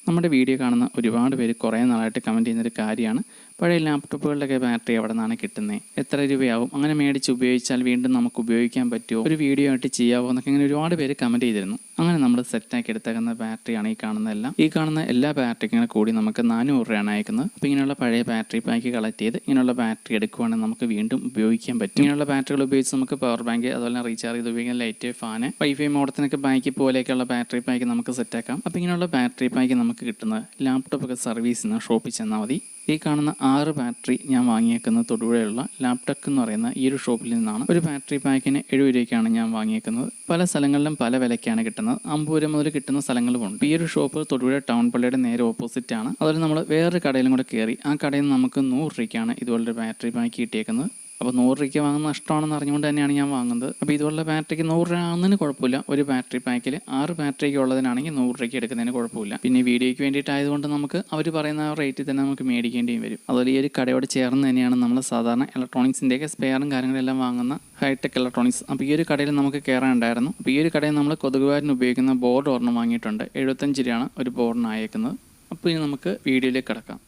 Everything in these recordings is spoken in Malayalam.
നമ്മുടെ വീഡിയോ കാണുന്ന ഒരുപാട് പേര് കുറേ നാളായിട്ട് കമൻറ്റ് ചെയ്യുന്നൊരു കാര്യമാണ് പഴയ ലാപ്ടോപ്പുകളുടെയൊക്കെ ബാറ്ററി എവിടെ നിന്നാണ് കിട്ടുന്നത്, എത്ര രൂപയാവും, അങ്ങനെ മേടിച്ച് ഉപയോഗിച്ചാൽ വീണ്ടും നമുക്ക് ഉപയോഗിക്കാൻ പറ്റുമോ, ഒരു വീഡിയോ ആയിട്ട് ചെയ്യാവോ എന്നൊക്കെ ഇങ്ങനെ ഒരുപാട് പേര് കമൻറ്റ് ചെയ്തിരുന്നു. അങ്ങനെ നമ്മൾ സെറ്റാക്കി എടുത്തേക്കുന്ന ബാറ്ററിയാണ് ഈ കാണുന്നതെല്ലാം. ഈ കാണുന്ന എല്ലാ ബാറ്ററിക്കും ഇങ്ങനെ കൂടി നമുക്ക് 400 രൂപയാണ് അയക്കുന്നത്. അപ്പോൾ ഇങ്ങനെയുള്ള പഴയ ബാറ്ററി പാക്ക് കളക്ട് ചെയ്ത് ഇങ്ങനെയുള്ള ബാറ്ററി എടുക്കുവാണെങ്കിൽ നമുക്ക് വീണ്ടും ഉപയോഗിക്കാൻ പറ്റും. ഇങ്ങനെയുള്ള ബാറ്ററികൾ ഉപയോഗിച്ച് നമുക്ക് പവർ ബാങ്ക്, അതുപോലെ റീചാർജ് ചെയ്ത് ഉപയോഗിക്കാൻ ലൈറ്റ്, ഫാന്, വൈഫൈ മോഡത്തിനൊക്കെ ബാങ്ക് പോലെയൊക്കെയുള്ള ബാറ്ററി പാക്ക് നമുക്ക് സെറ്റാക്കാം. അപ്പോൾ ഇങ്ങനെയുള്ള ബാറ്ററി പാക്ക് നമുക്ക് കിട്ടുന്നത് ലാപ്ടോപ്പൊക്കെ സർവീസ് ചെയ്യുന്ന ഷോപ്പിൽ ചെന്നാൽ മതി. ഈ കാണുന്ന 6 ബാറ്ററി ഞാൻ വാങ്ങിയേക്കുന്നത് തൊടുപുഴയുള്ള ലാപ്ടെക് എന്ന് പറയുന്ന ഈ ഒരു ഷോപ്പിൽ നിന്നാണ്. ഒരു ബാറ്ററി പാക്കിന് 70 രൂപയ്ക്കാണ് ഞാൻ വാങ്ങിയേക്കുന്നത്. പല സ്ഥലങ്ങളിലും പല വിലയ്ക്കാണ് കിട്ടുന്നത്. 50 രൂപ മുതൽ കിട്ടുന്ന സ്ഥലങ്ങളുമുണ്ട്. ഈ ഒരു ഷോപ്പ് തൊടുപുഴ ടൗൺ പള്ളിയുടെ നേരെ ഓപ്പോസിറ്റ് ആണ്. അതുപോലെ നമ്മൾ വേറൊരു കടയിലും കൂടെ കയറി ആ കടയിൽ നിന്ന് നമുക്ക് 100 രൂപയ്ക്കാണ് ഇതുപോലൊരു ബാറ്ററി പാക്ക് കിട്ടിയേക്കുന്നത്. അപ്പോൾ 100 രൂപയ്ക്ക് വാങ്ങുന്ന നഷ്ടമാണെന്ന് അറിഞ്ഞുകൊണ്ട് തന്നെയാണ് ഞാൻ വാങ്ങുന്നത്. അപ്പോൾ ഇതുപോലുള്ള ബാറ്ററിക്ക് 100 രൂപ ആകുന്നതിന് കുഴപ്പമില്ല. ഒരു ബാറ്ററി പാക്കിൽ 6 ബാറ്ററിക്ക് ഉള്ളതിനാണെങ്കിൽ 100 രൂപയ്ക്ക് എടുക്കുന്നതിന് കുഴപ്പമില്ല. പിന്നെ വീഡിയോയ്ക്ക് വേണ്ടിയിട്ടായതുകൊണ്ട് നമുക്ക് അവർ പറയുന്ന ആ റേറ്റിൽ തന്നെ നമുക്ക് മേടിക്കേണ്ടിയും വരും. അതുപോലെ ഈ ഒരു കടയോട് ചേർന്ന് തന്നെയാണ് നമ്മൾ സാധാരണ ഇലക്ട്രോണിക്സിൻ്റെയൊക്കെ സ്പെയറും കാര്യങ്ങളെല്ലാം വാങ്ങുന്ന ഹൈടെക് ഇലക്ട്രോണിക്സ്. അപ്പോൾ ഈ ഒരു കടയിൽ നമുക്ക് കയറാനുണ്ടായിരുന്നു. അപ്പോൾ ഈ ഒരു കടയിൽ നമ്മൾ കൊതുകുകാരന് ഉപയോഗിക്കുന്ന ബോർഡ് ഒരെണ്ണം വാങ്ങിയിട്ടുണ്ട്. 75 രൂപയാണ് ഒരു ബോർഡിന് അയക്കുന്നത്. അപ്പോൾ ഇനി നമുക്ക് വീഡിയോയിലേക്ക് കിടക്കാം.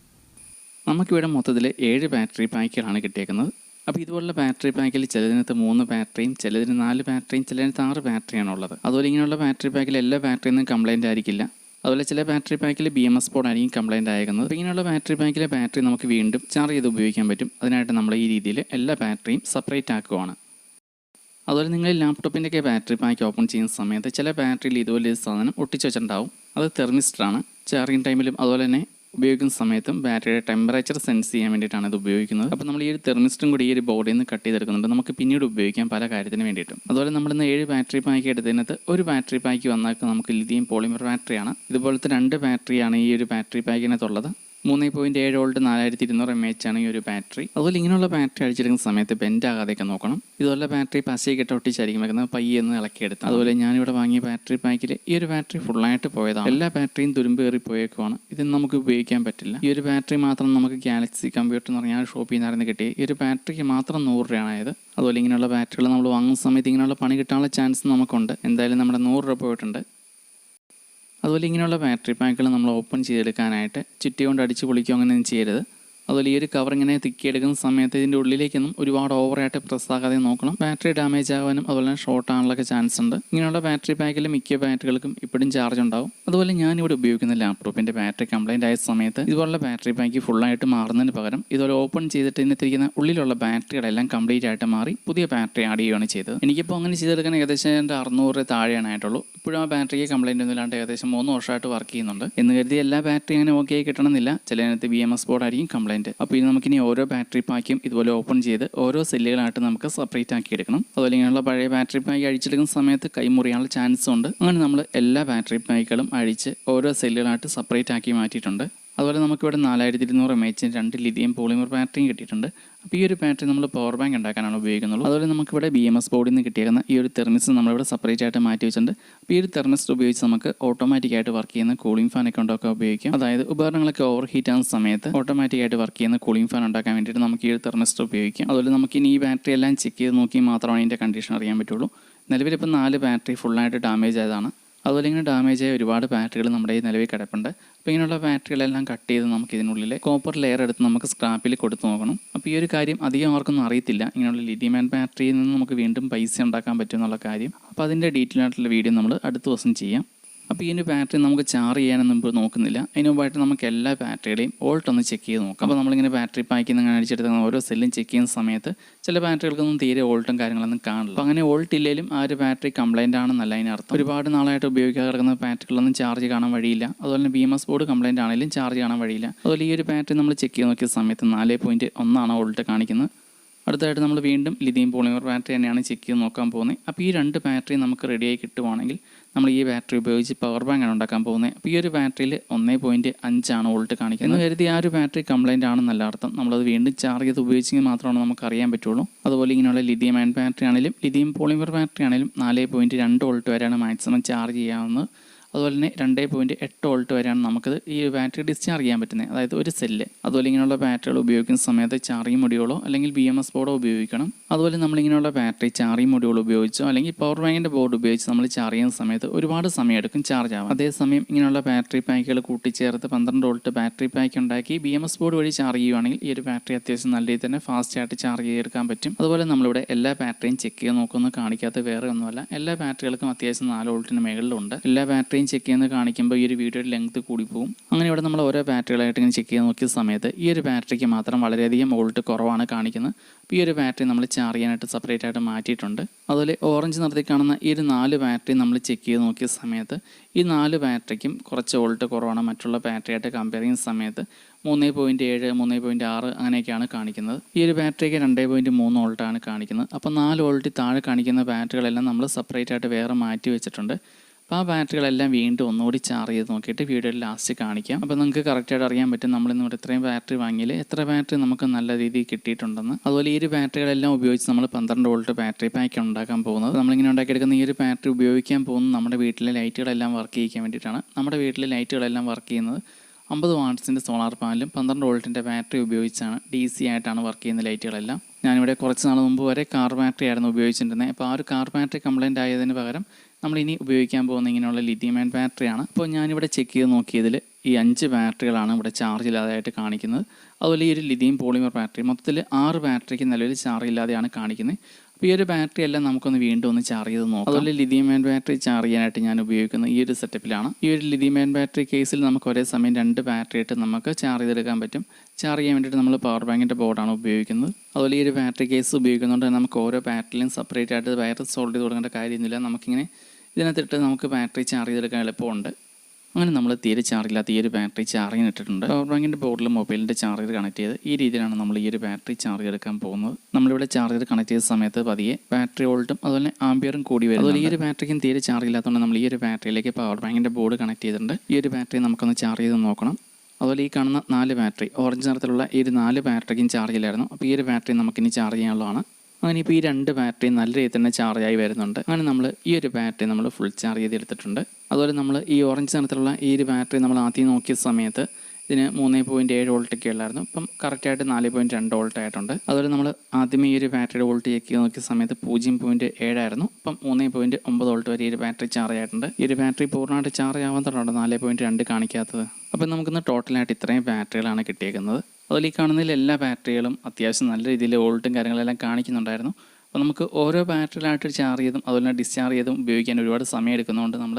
നമുക്കിവിടെ മൊത്തത്തിൽ 7 ബാറ്ററി പാക്കുകളാണ് കിട്ടിയേക്കുന്നത്. അപ്പോൾ ഇതുപോലുള്ള ബാറ്ററി പാക്കിൽ ചിലതിനകത്ത് 3 ബാറ്ററിയും, ചിലതിന് 4 ബാറ്ററിയും, ചിലതിനകത്ത് 6 ബാറ്ററിയാണ് ഉള്ളത്. അതുപോലെ ഇങ്ങനെയുള്ള ബാറ്ററി പാക്കിൽ എല്ലാ ബാറ്ററിയൊന്നും കംപ്ലൈൻറ്റ് ആയിരിക്കില്ല. അതുപോലെ ചില ബാറ്ററി പാക്കിൽ BMS ബോർഡ് ആയിരിക്കും കംപ്ലൈൻറ്റ് ആയിരിക്കുന്നത്. അപ്പോൾ ഇങ്ങനെയുള്ള ബാറ്ററി പാക്കിലെ ബാറ്ററി നമുക്ക് വീണ്ടും ചാർജ് ചെയ്ത് ഉപയോഗിക്കാൻ പറ്റും. അതിനായിട്ട് നമ്മൾ ഈ രീതിയിൽ എല്ലാ ബാറ്ററിയും സെപ്പറേറ്റ് ആക്കുവാണ്. അതുപോലെ നിങ്ങൾ ലാപ്ടോപ്പിൻ്റെയൊക്കെ ബാറ്ററി പാക്ക് ഓപ്പൺ ചെയ്യുന്ന സമയത്ത് ചില ബാറ്ററിയിൽ ഇതുപോലെ സാധനം ഒട്ടിച്ച് വെച്ചിട്ടുണ്ടാവും. അത് തെർമിസ്റ്ററാണ്. ചാർജിങ് ടൈമിലും അതുപോലെ തന്നെ ഉപയോഗിക്കുന്ന സമയത്തും ബാറ്ററിയുടെ ടെമ്പറേച്ചർ സെൻസ് ചെയ്യാൻ വേണ്ടിയിട്ടാണ് ഇത് ഉപയോഗിക്കുന്നത്. അപ്പോൾ നമ്മൾ ഈ ഒരു തെർമിസ്റ്ററും കൂടി ഈ ഒരു ബോർഡിൽ നിന്ന് കട്ട് ചെയ്തെടുക്കുന്നുണ്ട്. നമുക്ക് പിന്നീട് ഉപയോഗിക്കാം പല കാര്യത്തിന് വേണ്ടിയിട്ടും. അതുപോലെ നമ്മളിന്ന് 7 ബാറ്ററി പാക്ക് എടുത്തതിനകത്ത് ഒരു ബാറ്ററി പാക്ക് വന്നാൽ നമുക്ക് ലിഥിയം പോളിമർ ബാറ്ററിയാണ്. ഇതുപോലത്തെ 2 ബാറ്ററിയാണ് ഈ ഒരു ബാറ്ററി പാക്കിനകത്തുള്ളത്. 3.7 വോൾട്ട് 4200 mAh ആണ് ഈ ഒരു ബാറ്ററി. അതുപോലെ ഇങ്ങനെയുള്ള ബാറ്ററി അടിച്ചെടുക്കുന്ന സമയത്ത് ബെൻഡ് ആകാതെയൊക്കെ നോക്കണം. ഇതുപോലെ ബാറ്ററി പശയൊക്കെ ഒട്ടിച്ചായിരിക്കും വെക്കുന്നത്. പയ്യെന്ന് ഇളക്കിയെടുത്ത്. അതുപോലെ ഞാനിവിടെ വാങ്ങിയ ബാറ്ററി പാക്കിൽ ഈ ഒരു ബാറ്ററി ഫുള്ളായിട്ട് പോയതാണ്. എല്ലാ ബാറ്ററിയും തുരുമ്പ് കയറി പോയേക്കുവാണ്. ഇതൊന്നും നമുക്ക് ഉപയോഗിക്കാൻ പറ്റില്ല. ഈ ഒരു ബാറ്ററി മാത്രം നമുക്ക് ഗാലക്സി കമ്പ്യൂട്ടർ എന്ന് പറഞ്ഞാൽ ഷോപ്പിൽ നിന്നായിരുന്നു കിട്ടി. ഈ ഒരു ബാറ്ററിക്ക് മാത്രം 100 രൂപയാണ് ആയത്. അതുപോലെ ഇങ്ങനെയുള്ള ബാറ്ററികൾ നമ്മൾ വാങ്ങുന്ന സമയത്ത് ഇങ്ങനെയുള്ള പണി കിട്ടാനുള്ള ചാൻസ് നമുക്കുണ്ട്. എന്തായാലും നമ്മുടെ 100 രൂപ പോയിട്ടുണ്ട്. അതുപോലെ ഇങ്ങനെയുള്ള ബാറ്ററി പാക്കുകൾ നമ്മൾ ഓപ്പൺ ചെയ്തെടുക്കാനായിട്ട് ചുറ്റി കൊണ്ട് അടിച്ച് പൊളിക്കുകയോ അങ്ങനെയൊന്നും ചെയ്യരുത്. അതുപോലെ ഈ ഒരു കവർ ഇങ്ങനെ തിക്കിയെടുക്കുന്ന സമയത്ത് ഇതിൻ്റെ ഉള്ളിലേക്കൊന്നും ഒരുപാട് ഓവറായിട്ട് പ്രസ് ആകാതെ നോക്കണം. ബാറ്ററി ഡാമേജ് ആകാനും അതുപോലെ ഷോർട്ട് ആകാനുള്ള ചാൻസ് ഉണ്ട്. ഇങ്ങനെയുള്ള ബാറ്ററി പാക്കിൽ മിക്ക ബാറ്ററികൾക്കും ഇപ്പോഴും ചാർജ് ഉണ്ടാവും. അതുപോലെ ഞാനിവിടെ ഉപയോഗിക്കുന്ന ലാപ്ടോപ്പിൻ്റെ ബാറ്ററി കംപ്ലൈൻറ്റ് ആയ സമയത്ത് ഇതുപോലുള്ള ബാറ്ററി പാക്ക് ഫുള്ളായിട്ട് മാറുന്നതിന് പകരം ഇതുപോലെ ഓപ്പൺ ചെയ്തിട്ട് ഇതിനകത്തിരിക്കുന്ന ഉള്ളിലുള്ള ബാറ്ററികളെല്ലാം കംപ്ലീറ്റ് ആയിട്ട് മാറി പുതിയ ബാറ്ററി ആഡ് ചെയ്യുകയാണ് ചെയ്തത്. എനിക്കിപ്പോൾ അങ്ങനെ ചെയ്തെടുക്കാൻ ഏകദേശം 600 താഴെയാണ് ആയിട്ടുള്ളൂ. ഇപ്പോഴും ആ ബാറ്ററിക്ക് കംപ്ലൈൻറ്റ് ഒന്നും ഇല്ലാണ്ട് ഏകദേശം 3 വർഷമായിട്ട് വർക്ക് ചെയ്യുന്നുണ്ട്. എന്ന് കരുതി എല്ലാ ബാറ്ററി അങ്ങനെ ഓക്കെ ആയി കിട്ടണമെന്നില്ല. ചിലതിനകത്ത് BMS ബോർഡ് ആയിരിക്കും കംപ്ലൈൻറ്റ്. അപ്പോൾ ഇനി നമുക്കിനി ഓരോ ബാറ്ററി പാക്കും ഇതുപോലെ ഓപ്പൺ ചെയ്ത് ഓരോ സെല്ലുകളായിട്ട് നമുക്ക് സെപ്പറേറ്റ് ആക്കി എടുക്കണം. അതുപോലെ ഇങ്ങനെയുള്ള പഴയ ബാറ്ററി പാക്ക് അഴിച്ചെടുക്കുന്ന സമയത്ത് കൈമുറിയാനുള്ള ചാൻസ് ഉണ്ട്. അങ്ങനെ നമ്മൾ എല്ലാ ബാറ്ററി പാക്കുകളും അഴിച്ച് ഓരോ സെല്ലുകളായിട്ട് സെപ്പറേറ്റ് ആക്കി മാറ്റിയിട്ടുണ്ട്. അതുപോലെ നമുക്കിവിടെ 4200 mAh 2 ലിഥിയം പോളിമർ ബാറ്ററിയും കിട്ടിയിട്ടുണ്ട്. അപ്പോൾ ഈ ഒരു ബാറ്ററി നമ്മൾ പവർ ബാങ്ക് ഉണ്ടാക്കാനാണ് ഉപയോഗിക്കുന്നത്. അതുപോലെ നമുക്കിവിടെ BMS ബോർഡിൽ നിന്ന് കിട്ടിയേക്കുന്ന ഈ ഒരു തെർമിസ് നമ്മളിവിടെ സെപ്പറേറ്റ് ആയിട്ട് മാറ്റി വെച്ചിട്ടുണ്ട്. അപ്പോൾ ഈ ഒരു തെർമിസ്റ്റ് ഉപയോഗിച്ച് നമുക്ക് ഓട്ടോമാറ്റിക്കായിട്ട് വർക്ക് ചെയ്യുന്ന കൂളിംഗ് ഫാൻ ഒക്കെ ഉണ്ടാക്കാൻ ഉപയോഗിക്കാം. അതായത് ഉപകരണങ്ങളൊക്കെ ഓവർ ഹീറ്റ് ആകുന്ന സമയത്ത് ഓട്ടോമാറ്റിക്കായിട്ട് വർക്ക് ചെയ്യുന്ന കൂളിംഗ് ഫാൻ ഉണ്ടാക്കാൻ വേണ്ടിയിട്ട് നമുക്ക് ഈ ഒരു തെർമിസ്റ്റ് ഉപയോഗിക്കാം. അതുപോലെ നമുക്ക് ഇനി ഈ ബാറ്ററി എല്ലാം ചെക്ക് ചെയ്ത് നോക്കി മാത്രമാണ് ഇതിൻ്റെ കണ്ടീഷൻ അറിയാൻ പറ്റുള്ളൂ. നിലവിലിപ്പോൾ 4 ബാറ്ററി ഫുള്ളായിട്ട് ഡാമേജ് ആയതാണ്. അതുപോലെ ഇങ്ങനെ ഡാമേജ് ആയ ഒരുപാട് ബാറ്ററികൾ നമ്മുടെ ഈ നിലവിൽ കിടപ്പുണ്ട്. അപ്പോൾ ഇങ്ങനെയുള്ള ബാറ്ററികളെല്ലാം കട്ട് ചെയ്ത് നമുക്ക് ഇതിനുള്ളിൽ കോപ്പർ ലെയർ എടുത്ത് നമുക്ക് സ്ക്രാപ്പിൽ കൊടുത്ത് നോക്കണം. അപ്പോൾ ഈ ഒരു കാര്യം അധികം ആർക്കൊന്നും അറിയത്തില്ല. ഇങ്ങനെയുള്ള ലിഥിയം അയൺ ബാറ്ററിയിൽ നിന്ന് നമുക്ക് വീണ്ടും പൈസ ഉണ്ടാക്കാൻ പറ്റും എന്നുള്ള കാര്യം. അപ്പോൾ അതിൻ്റെ ഡീറ്റെയിൽ ആയിട്ടുള്ള വീഡിയോ നമ്മൾ അടുത്ത ദിവസം ചെയ്യാം. അപ്പോൾ ഈ ഒരു ബാറ്ററി നമുക്ക് ചാർജ് ചെയ്യാനൊന്നും ഇപ്പോൾ നോക്കുന്നില്ല. അതിന് മുമ്പായിട്ട് നമുക്ക് എല്ലാ ബാറ്ററിയുടെയും വോൾട്ട് ഒന്ന് ചെക്ക് ചെയ്ത് നോക്കാം. അപ്പോൾ നമ്മളിങ്ങനെ ബാറ്ററി പാക്കിൽ നിന്ന് അടിച്ചെടുത്ത ഓരോ സെല്ലും ചെക്ക് ചെയ്യുന്ന സമയത്ത് ചില ബാറ്ററികൾക്കൊന്നും തീരെ വോൾട്ടും കാര്യങ്ങളൊന്നും കാണില്ല. അപ്പോൾ അങ്ങനെ വോൾട്ട് ഇല്ലെങ്കിലും ആ ഒരു ബാറ്ററി കംപ്ലൈൻ്റ് ആണെന്നല്ല അതിനർത്ഥം. ഒരുപാട് നാളായിട്ട് ഉപയോഗിക്കാതെ കിടക്കുന്ന ബാറ്ററികളൊന്നും ചാർജ് കാണാൻ വഴിയില്ല. അതുപോലെ തന്നെ BMS ബോർഡ് കംപ്ലൈൻ്റ് ആണെങ്കിലും ചാർജ് കാണാൻ വഴിയില്ല. അതുപോലെ ഈ ഒരു ബാറ്ററി നമ്മൾ ചെക്ക് ചെയ്ത് നോക്കിയ സമയത്ത് 4.1 വോൾട്ട് കാണിക്കുന്നത്. അടുത്തായിട്ട് നമ്മൾ വീണ്ടും ലിഥിയം പോളിമർ ബാറ്ററി തന്നെയാണ് ചെക്ക് ചെയ്ത് നോക്കാൻ പോകുന്നത്. അപ്പോൾ ഈ 2 ബാറ്ററി നമുക്ക് റെഡിയായി കിട്ടുവാണെങ്കിൽ നമ്മൾ ഈ ബാറ്ററി ഉപയോഗിച്ച് പവർ ബാങ്കാണ് ഉണ്ടാക്കാൻ പോകുന്നത്. അപ്പോൾ ഈ ഒരു ബാറ്ററിയിൽ 1.5 വോൾട്ട് കാണിക്കുന്നത്. എന്ന് കരുതി ആ ഒരു ബാറ്ററി കംപ്ലൈൻ്റ് ആണെന്നല്ല അർത്ഥം. നമ്മളത് വീണ്ടും ചാർജ് ചെയ്ത് ഉപയോഗിച്ചെങ്കിൽ മാത്രമാണ് നമുക്ക് അറിയാൻ പറ്റുള്ളൂ. അതുപോലെ ഇങ്ങനെയുള്ള ലിഥിയം അയൺ ബാറ്ററി ആണെങ്കിലും ലിഥിയം പോളിമർ ബാറ്ററി ആണെങ്കിലും 4.2 വോൾട്ട് വരെയാണ് മാക്സിമം ചാർജ് ചെയ്യാവുന്നത്. അതുപോലെ തന്നെ 2.8 വോൾട്ട് വരെയാണ് നമുക്കത് ഈ ഒരു ബാറ്ററി ഡിസ്ചാർജ് ചെയ്യാൻ പറ്റുന്നത്, അതായത് ഒരു സെല്ല്. അതുപോലെ ഇങ്ങനെയുള്ള ബാറ്ററികൾ ഉപയോഗിക്കുന്ന സമയത്ത് ചാർജിങ് മൊഡ്യൂളോ അല്ലെങ്കിൽ BMS ബോർഡോ ഉപയോഗിക്കണം. അതുപോലെ നമ്മളിങ്ങനെയുള്ള ബാറ്ററി ചാർജിങ് മൊഡ്യൂൾ ഉപയോഗിച്ചോ അല്ലെങ്കിൽ പവർ ബാങ്കിൻ്റെ ബോർഡ് ഉപയോഗിച്ച് നമ്മൾ ചാർജ് ചെയ്യുന്ന സമയത്ത് ഒരുപാട് സമയമെടുക്കും ചാർജ് ആവാൻ. അതേസമയം ഇങ്ങനെയുള്ള ബാറ്ററി പാക്കുകൾ കൂട്ടിച്ചേർത്ത് 12 വോൾട്ട് ബാറ്ററി പാക്ക് ഉണ്ടാക്കി BMS ബോർഡ് വഴി ചാർജ് ചെയ്യുകയാണെങ്കിൽ ഈ ഒരു ബാറ്ററി അത്യാവശ്യം നല്ല രീതിയിൽ തന്നെ ഫാസ്റ്റായിട്ട് ചാർജ് ചെയ്തെടുക്കാൻ പറ്റും. അതുപോലെ നമ്മളിവിടെ എല്ലാ ബാറ്ററിയും ചെക്ക് ചെയ്ത് നോക്കുന്നത് കാണിക്കാത്ത വേറെ ഒന്നുമല്ല, എല്ലാ ബാറ്ററികൾക്കും അത്യാവശ്യം 4 വോൾട്ടിന് മുകളിലുണ്ട്. എല്ലാ ബാറ്ററിയും ചെക്ക് ചെയ്യുന്നത് കാണിക്കുമ്പോൾ ഈ ഒരു വീഡിയോയുടെ ലെങ്ത് കൂടി പോകും. അങ്ങനെ ഇവിടെ നമ്മൾ ഓരോ ബാറ്ററികളായിട്ട് ഇങ്ങനെ ചെക്ക് ചെയ്ത് നോക്കിയ സമയത്ത് ഈ ഒരു ബാറ്ററിക്ക് മാത്രം വളരെയധികം വോൾട്ട് കുറവാണ് കാണിക്കുന്നത്. അപ്പോൾ ഈ ഒരു ബാറ്ററി നമ്മൾ ചാർജ് ചെയ്യാനായിട്ട് സെപ്പറേറ്റ് ആയിട്ട് മാറ്റിയിട്ടുണ്ട്. അതുപോലെ ഓറഞ്ച് നിറത്തിൽ കാണുന്ന ഈ ഒരു 4 ബാറ്ററി നമ്മൾ ചെക്ക് ചെയ്ത് നോക്കിയ സമയത്ത് ഈ 4 ബാറ്ററിക്കും കുറച്ച് വോൾട്ട് കുറവാണ് മറ്റുള്ള ബാറ്ററിയായിട്ട് കമ്പയർ ചെയ്യുന്ന സമയത്ത്. 3.7, 3.6 അങ്ങനെയൊക്കെയാണ് കാണിക്കുന്നത്. ഈ ഒരു ബാറ്ററിക്ക് 2.3 വോൾട്ടാണ് കാണിക്കുന്നത്. അപ്പോൾ 4 വോൾട്ട് താഴെ കാണിക്കുന്ന ബാറ്ററികളെല്ലാം നമ്മൾ സെപ്പറേറ്റ് ആയിട്ട് വേറെ മാറ്റി വെച്ചിട്ടുണ്ട്. അപ്പോൾ ആ ബാറ്ററികളെല്ലാം വീണ്ടും ഒന്നുകൂടി ചാർജ് ചെയ്ത് നോക്കിയിട്ട് വീഡിയോയിൽ ലാസ്റ്റ് കാണിക്കാം. അപ്പോൾ നിങ്ങൾക്ക് കറക്റ്റായിട്ട് അറിയാൻ പറ്റും നമ്മളിന്നിവിടെ ഇത്രയും ബാറ്ററി വാങ്ങിയാൽ എത്ര ബാറ്ററി നമുക്ക് നല്ല രീതിയിൽ കിട്ടിയിട്ടുണ്ടെന്ന്. അതുപോലെ ഈ ഒരു ബാറ്ററികളെല്ലാം ഉപയോഗിച്ച് നമ്മൾ 12 വോൾട്ട് ബാറ്ററി പാക്ക് ഉണ്ടാക്കാൻ പോകുന്നത്. നമ്മളിങ്ങനെ ഉണ്ടാക്കിയെടുക്കുന്ന ഈ ഒരു ബാറ്ററി ഉപയോഗിക്കാൻ പോകുന്നത് നമ്മുടെ വീട്ടിലെ ലൈറ്റുകളെല്ലാം വർക്ക് ചെയ്യിക്കാൻ വേണ്ടിയിട്ടാണ്. നമ്മുടെ വീട്ടിലെ ലൈറ്റുകളെല്ലാം വർക്ക് ചെയ്യുന്നത് 50 വാട്ട്സിൻ്റെ സോളാർ പാനലും 12 വോൾട്ടിൻ്റെ ബാറ്ററി ഉപയോഗിച്ചാണ് DC ആയിട്ടാണ് വർക്ക് ചെയ്യുന്ന ലൈറ്റുകളെല്ലാം. ഞാനിവിടെ കുറച്ച് നാൾ മുമ്പ് വരെ കാർ ബാറ്ററി ആയിരുന്നു ഉപയോഗിച്ചിട്ടുണ്ടായിരുന്നത്. അപ്പോൾ ആ ഒരു കാർ ബാറ്ററി കംപ്ലൈൻറ്റ് ആയതിന് പകരം നമ്മളിനി ഉപയോഗിക്കാൻ പോകുന്ന ഇങ്ങനെയുള്ള ലിഥിയം അയൺ ബാറ്ററിയാണ്. അപ്പോൾ ഞാനിവിടെ ചെക്ക് ചെയ്ത് നോക്കിയതിൽ ഈ 5 ബാറ്ററികളാണ് ഇവിടെ ചാർജ് ഇല്ലാതായിട്ട് കാണിക്കുന്നത്. അതുപോലെ ഈ ഒരു ലിഥിയം പോളിമർ ബാറ്ററി മൊത്തത്തിൽ 6 ബാറ്ററിക്ക് നിലവിൽ ചാർജ് ഇല്ലാതെയാണ് കാണിക്കുന്നത്. അപ്പോൾ ഈ ഒരു ബാറ്ററി എല്ലാം നമുക്കൊന്ന് വീണ്ടും ഒന്ന് ചാർജ് ചെയ്ത് നോക്കാം. അതുപോലെ ലിഥിയം അയൺ ബാറ്ററി ചാർജ് ചെയ്യാനായിട്ട് ഞാൻ ഉപയോഗിക്കുന്ന ഈ ഒരു സെറ്റപ്പിലാണ്. ഈ ഒരു ലിഥിയം അയൺ ബാറ്ററി കേസിൽ നമുക്ക് ഒരേ സമയം 2 ബാറ്ററി ആയിട്ട് നമുക്ക് ചാർജ് ചെയ്തെടുക്കാൻ പറ്റും. ചാർജ് ചെയ്യാൻ വേണ്ടിയിട്ട് നമ്മൾ പവർ ബാങ്കിൻ്റെ ബോർഡാണ് ഉപയോഗിക്കുന്നത്. അതുപോലെ ഈ ഒരു ബാറ്ററി കേസ് ഉപയോഗിക്കുന്നതുകൊണ്ട് നമുക്ക് ഓരോ ബാറ്ററിയിലും സെപ്പറേറ്റ് ആയിട്ട് വയർ സോൾഡ് ചെയ്ത് കൊടുക്കേണ്ട കാര്യമൊന്നുമില്ല. നമുക്കിങ്ങനെ ഇതിനകത്തിട്ട് നമുക്ക് ബാറ്ററി ചാർജ് ചെയ്തെടുക്കാൻ എളുപ്പമുണ്ട്. അങ്ങനെ നമ്മൾ തീരെ ചാർജില്ലാത്ത ഈ ഒരു ബാറ്ററി ചാർജിന് ഇട്ടിട്ടുണ്ട്. പവർ ബാങ്കിൻ്റെ ബോർഡിൽ മൊബൈലിൻ്റെ ചാർജർ കണക്ട് ചെയ്ത് ഈ രീതിയിലാണ് നമ്മൾ ഈ ഒരു ബാറ്ററി ചാർജ് എടുക്കാൻ പോകുന്നത്. നമ്മളിവിടെ ചാർജർ കണക്ട് ചെയ്ത സമയത്ത് പതിയെ ബാറ്ററി വോൾട്ടും അതുപോലെ ആംബിയറും കൂടി വരും. അതുപോലെ ഈ ഒരു ബാറ്ററിക്കും തീരെ ചാർജ് ഇല്ലാത്തതുകൊണ്ട് നമ്മൾ ഈ ഒരു ബാറ്ററിയിലേക്ക് പവർ ബാങ്കിൻ്റെ ബോർഡ് കണക്ട് ചെയ്തിട്ടുണ്ട്. ഈ ഒരു ബാറ്ററി നമുക്കൊന്ന് ചാർജ് ചെയ്ത് നോക്കണം. അതുപോലെ ഈ കാണുന്ന 4 ബാറ്ററി ഓറഞ്ച് നിറത്തിലുള്ള ഈ ഒരു 4 ബാറ്ററിക്കും ചാർജ് ഇല്ലായിരുന്നു. അപ്പോൾ ഈ ഒരു ബാറ്ററി നമുക്കിനി ചാർജ് ചെയ്യാനുള്ളതാണ്. അങ്ങനെ ഇപ്പോൾ ഈ 2 ബാറ്ററി നല്ല രീതിയിൽ തന്നെ ചാർജായി വരുന്നുണ്ട്. അങ്ങനെ നമ്മൾ ഈ ഒരു ബാറ്ററി നമ്മൾ ഫുൾ ചാർജ് ചെയ്തെടുത്തിട്ടുണ്ട്. അതുപോലെ നമ്മൾ ഈ ഓറഞ്ച് നിറത്തിലുള്ള ഈ ഒരു ബാറ്ററി നമ്മൾ ആദ്യം നോക്കിയ സമയത്ത് ഇതിന് 3.7 വോൾട്ടൊക്കെ ഉള്ളായിരുന്നു. ഇപ്പം കറക്റ്റായിട്ട് 4.2 വോൾട്ട് ആയിട്ടുണ്ട്. അതുപോലെ നമ്മൾ ആദ്യമേ ഈ ഒരു ബാറ്ററിയുടെ വോൾട്ട് ചെക്ക് ചെയ്ത് നോക്കിയ സമയത്ത് 0.7 ആയിരുന്നു. ഇപ്പം 3.9 വോൾട്ട് വരെ ഈ ഒരു ബാറ്ററി ചാർജ് ആയിട്ടുണ്ട്. ഈ ഒരു ബാറ്ററി പൂർണ്ണമായിട്ട് ചാർജ് ആവാൻ തുടങ്ങുന്നുണ്ട് 4.2 കാണിക്കാത്തത്. അപ്പോൾ നമുക്കിന്ന് ടോട്ടലായിട്ട് ഇത്രയും ബാറ്ററികളാണ് കിട്ടിയേക്കുന്നത്. അതുപോലെ ഈ കാണുന്നതിൽ എല്ലാ ബാറ്ററികളും അത്യാവശ്യം നല്ല രീതിയിൽ വോൾട്ടും കാര്യങ്ങളെല്ലാം കാണിക്കുന്നുണ്ടായിരുന്നു. അപ്പോൾ നമുക്ക് ഓരോ ബാറ്ററിയിലായിട്ട് ചാർജ് ചെയ്തും അതുപോലെ ഡിസ്ചാർജ് ചെയ്തും ഉപയോഗിക്കാൻ ഒരുപാട് സമയം എടുക്കുന്നതുകൊണ്ട് നമ്മൾ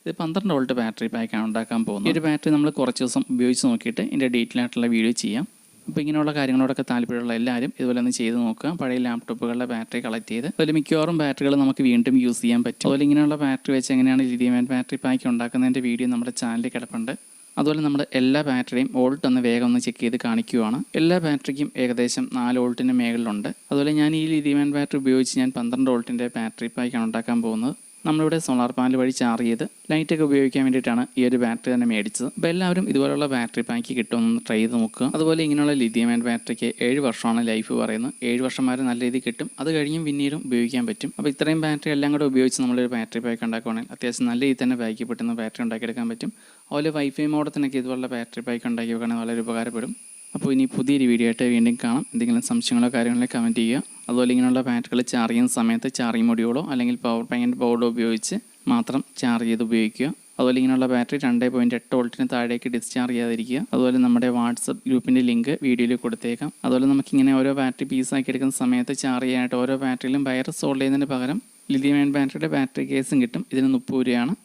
ഇത് 12 വോൾട്ട് ബാറ്ററി പാക്കാണ് ഉണ്ടാക്കാൻ പോകുന്നത്. ഈ ഒരു ബാറ്ററി നമ്മൾ കുറച്ച് ദിവസം ഉപയോഗിച്ച് നോക്കിയിട്ട് ഇതിൻ്റെ ഡീറ്റെയിൽ ആയിട്ടുള്ള വീഡിയോ ചെയ്യാം. അപ്പോൾ ഇങ്ങനെയുള്ള കാര്യങ്ങളോടൊക്കെ താല്പര്യമുള്ള എല്ലാവരും ഇതുപോലെ ഒന്ന് ചെയ്ത് നോക്കുക. പഴയ ലാപ്ടോപ്പുകളുടെ ബാറ്ററി കളക്ട് ചെയ്ത് അതുപോലെ മിക്കവാറും ബാറ്ററികൾ നമുക്ക് വീണ്ടും യൂസ് ചെയ്യാൻ പറ്റും. അതുപോലെ ഇങ്ങനെയുള്ള ബാറ്ററി വെച്ച് എങ്ങനെയാണ് ലിഥിയം അയൺ ബാറ്ററി പാക്ക് ഉണ്ടാക്കുന്നതിൻ്റെ വീഡിയോ നമ്മുടെ ചാനലിൽ കിടപ്പുണ്ട്. അതുപോലെ നമ്മുടെ എല്ലാ ബാറ്ററിയും വോൾട്ട് ഒന്ന് വേഗം ഒന്ന് ചെക്ക് ചെയ്ത് കാണിക്കുകയാണ്. എല്ലാ ബാറ്ററിക്കും ഏകദേശം 4 വോൾട്ടിന് മേളിലുണ്ട്. അതുപോലെ ഞാൻ ഈ ലിഥിയം അയൺ ബാറ്ററി ഉപയോഗിച്ച് ഞാൻ 12 വോൾട്ടിൻ്റെ ബാറ്ററി പാക്കാണ് ഉണ്ടാക്കാൻ പോകുന്നത്. നമ്മളിവിടെ സോളാർ പാനൽ വഴി ചാർജ് ചെയ്ത് ലൈറ്റൊക്കെ ഉപയോഗിക്കാൻ വേണ്ടിയിട്ടാണ് ഈ ഒരു ബാറ്ററി തന്നെ മേടിച്ചത്. അപ്പോൾ എല്ലാവരും ഇതുപോലുള്ള ബാറ്ററി പാക്ക് കിട്ടുമെന്ന് ട്രൈ ചെയ്ത് നോക്കുക. അതുപോലെ ഇങ്ങനെയുള്ള ലിഥിയം അയൺ ബാറ്ററിക്ക് 7 വർഷമാണ് ലൈഫ് പറയുന്നത്. 7 വർഷം വരെ നല്ല രീതിയിൽ കിട്ടും. അത് കഴിഞ്ഞും പിന്നീടും ഉപയോഗിക്കാൻ പറ്റും. അപ്പോൾ ഇത്രയും ബാറ്ററി എല്ലാം കൂടെ ഉപയോഗിച്ച് നമ്മളൊരു ബാറ്ററി പാക്ക് ഉണ്ടാക്കുകയാണെങ്കിൽ അത്യാവശ്യം നല്ല രീതിയിൽ തന്നെ പാക്ക് പെട്ടെന്ന് ബാറ്ററി ഉണ്ടാക്കിയെടുക്കാൻ പറ്റും. അതുപോലെ വൈഫൈ മോഡത്തിനൊക്കെ ഇതുപോലുള്ള ബാറ്ററി പാക്ക് ഉണ്ടാക്കി വെക്കുകയാണെങ്കിൽ വളരെ ഉപകാരപ്പെടും. അപ്പോൾ ഇനി പുതിയൊരു വീഡിയോ ആയിട്ട് വീണ്ടും കാണാം. എന്തെങ്കിലും സംശയങ്ങളോ കാര്യങ്ങളോ കമൻറ്റ് ചെയ്യുക. അതുപോലെ ഇങ്ങനെയുള്ള ബാറ്ററികൾ ചാർജ് ചെയ്യുന്ന സമയത്ത് ചാർജിങ് മൊഡ്യൂളോ അല്ലെങ്കിൽ പവർ ബാങ്കിൻ്റെ ബോർഡോ ഉപയോഗിച്ച് മാത്രം ചാർജ് ചെയ്ത് ഉപയോഗിക്കുക. അതുപോലെ ഇങ്ങനെയുള്ള ബാറ്ററി 2.8 വോൾട്ടിന് താഴേക്ക് ഡിസ്ചാർജ് ചെയ്യാതിരിക്കുക. അതുപോലെ നമ്മുടെ വാട്സപ്പ് ഗ്രൂപ്പിൻ്റെ ലിങ്ക് വീഡിയോയിൽ കൊടുത്തേക്കാം. അതുപോലെ നമുക്കിങ്ങനെ ഓരോ ബാറ്ററി പീസാക്കി എടുക്കുന്ന സമയത്ത് ചാർജ് ചെയ്യാനായിട്ട് ഓരോ ബാറ്ററിയിലും വയർ സോൾഡ് ചെയ്യുന്നതിന് പകരം ലിഥിയം അയൺ ബാറ്ററിയുടെ ബാറ്ററി കേസും കിട്ടും. ഇതിന് 30 രൂപയാണ്.